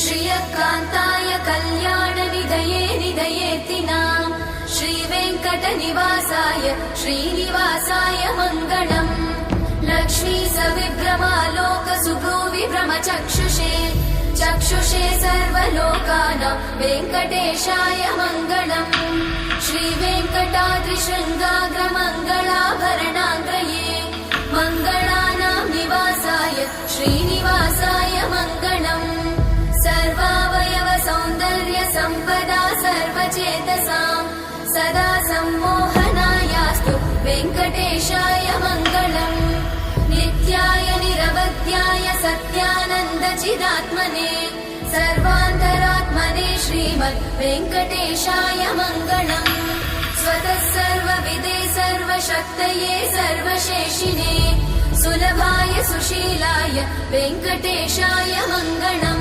श्रियकान्ताय कल्याणनिधये निधयेतिनाम् श्रीवेङ्कटनिवासाय श्रीनिवासाय मङ्गलम्। लक्ष्मी सविभ्रमालोकसुभ्रूविभ्रमचक्षुषे चक्षुषे सर्वलोकानां वेङ्कटेशाय मङ्गलम्। श्रीवेङ्कटाद्रिशृङ्गाग्रमङ्गलाभरणाङ्गये मङ्गलानां निवासाय श्रीनिवासाय मङ्गलम्। सर्वावयव सौन्दर्य सम्पदा सर्वचेतसां सदा सम्मोहनायास्तु वेङ्कटेशाय मङ्गलम्। नित्याय निरवध्याय सत्यानन्दचिदात्मने सर्वान्तरात्मने श्रीमद् वेङ्कटेशाय मङ्गलम्। स्वतः सर्वविदे सर्वशक्तये सर्वशेषिने सुलभाय सुशीलाय वेङ्कटेशाय मङ्गलम्।